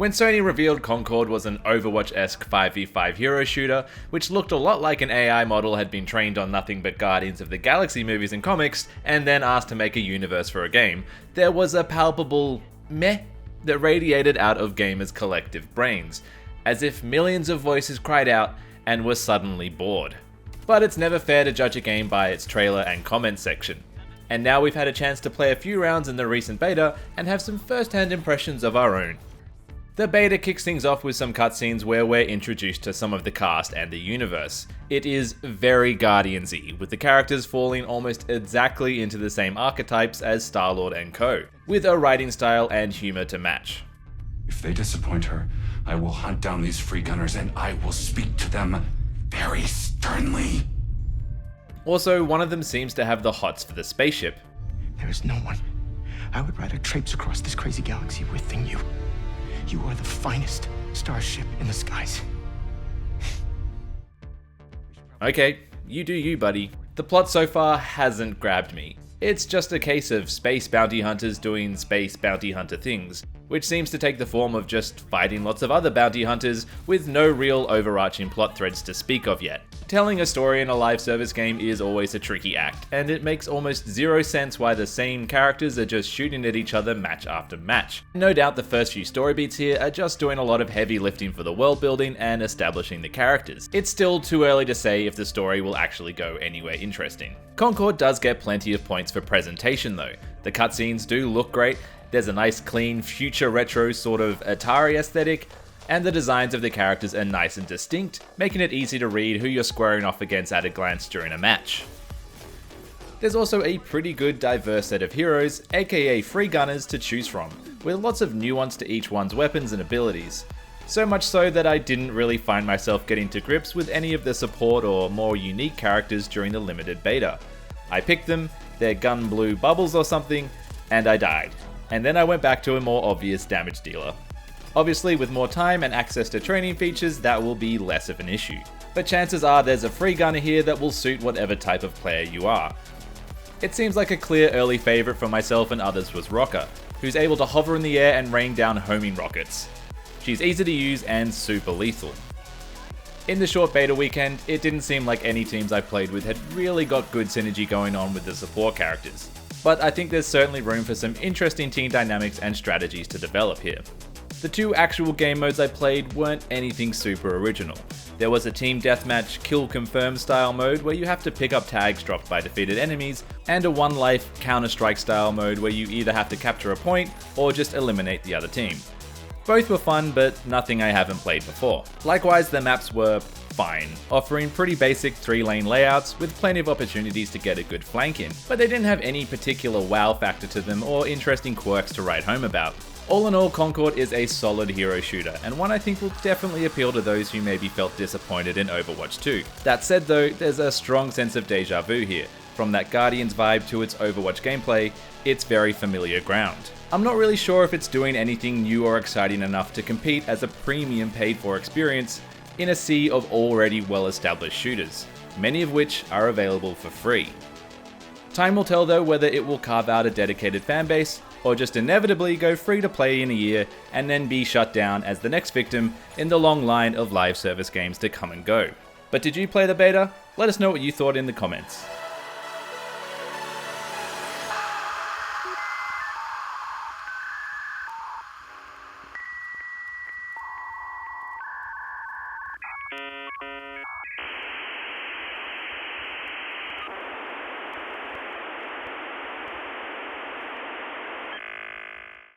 When Sony revealed Concord was an Overwatch-esque 5v5 hero shooter, which looked a lot like an AI model had been trained on nothing but Guardians of the Galaxy movies and comics, and then asked to make a universe for a game, there was a palpable meh that radiated out of gamers' collective brains, as if millions of voices cried out and were suddenly bored. But it's never fair to judge a game by its trailer and comment section. And now we've had a chance to play a few rounds in the recent beta and have some first-hand impressions of our own. The beta kicks things off with some cutscenes where we're introduced to some of the cast and the universe. It is very Guardians-y, with the characters falling almost exactly into the same archetypes as Star-Lord and co, with a writing style and humor to match. If they disappoint her, I will hunt down these free gunners and I will speak to them very sternly. Also, one of them seems to have the hots for the spaceship. There is no one I would rather traipse across this crazy galaxy with than you. You are the finest starship in the skies. Okay, you do you, buddy. The plot so far hasn't grabbed me. It's just a case of space bounty hunters doing space bounty hunter things, which seems to take the form of just fighting lots of other bounty hunters with no real overarching plot threads to speak of yet. Telling a story in a live service game is always a tricky act, and it makes almost zero sense why the same characters are just shooting at each other match after match. No doubt the first few story beats here are just doing a lot of heavy lifting for the world building and establishing the characters. It's still too early to say if the story will actually go anywhere interesting. Concord does get plenty of points for presentation though. The cutscenes do look great, there's a nice clean future retro sort of Atari aesthetic, and the designs of the characters are nice and distinct, making it easy to read who you're squaring off against at a glance during a match. There's also a pretty good diverse set of heroes, aka free gunners, to choose from, with lots of nuance to each one's weapons and abilities. So much so that I didn't really find myself getting to grips with any of the support or more unique characters during the limited beta. I picked them, they're gun blue bubbles or something, and I died. And then I went back to a more obvious damage dealer. Obviously, with more time and access to training features, that will be less of an issue. But chances are there's a free gunner here that will suit whatever type of player you are. It seems like a clear early favourite for myself and others was Rocker, who's able to hover in the air and rain down homing rockets. She's easy to use and super lethal. In the short beta weekend, it didn't seem like any teams I played with had really got good synergy going on with the support characters. But I think there's certainly room for some interesting team dynamics and strategies to develop here. The two actual game modes I played weren't anything super original. There was a team deathmatch kill confirm style mode where you have to pick up tags dropped by defeated enemies, and a one life Counter-Strike style mode where you either have to capture a point or just eliminate the other team. Both were fun, but nothing I haven't played before. Likewise, the maps were fine, offering pretty basic 3-lane layouts with plenty of opportunities to get a good flank in, but they didn't have any particular wow factor to them or interesting quirks to write home about. All in all, Concord is a solid hero shooter, and one I think will definitely appeal to those who maybe felt disappointed in Overwatch 2. That said though, there's a strong sense of deja vu here. From that Guardians vibe to its Overwatch gameplay, it's very familiar ground. I'm not really sure if it's doing anything new or exciting enough to compete as a premium paid-for experience in a sea of already well-established shooters, many of which are available for free. Time will tell though whether it will carve out a dedicated fanbase, or just inevitably go free to play in a year and then be shut down as the next victim in the long line of live service games to come and go. But did you play the beta? Let us know what you thought in the comments.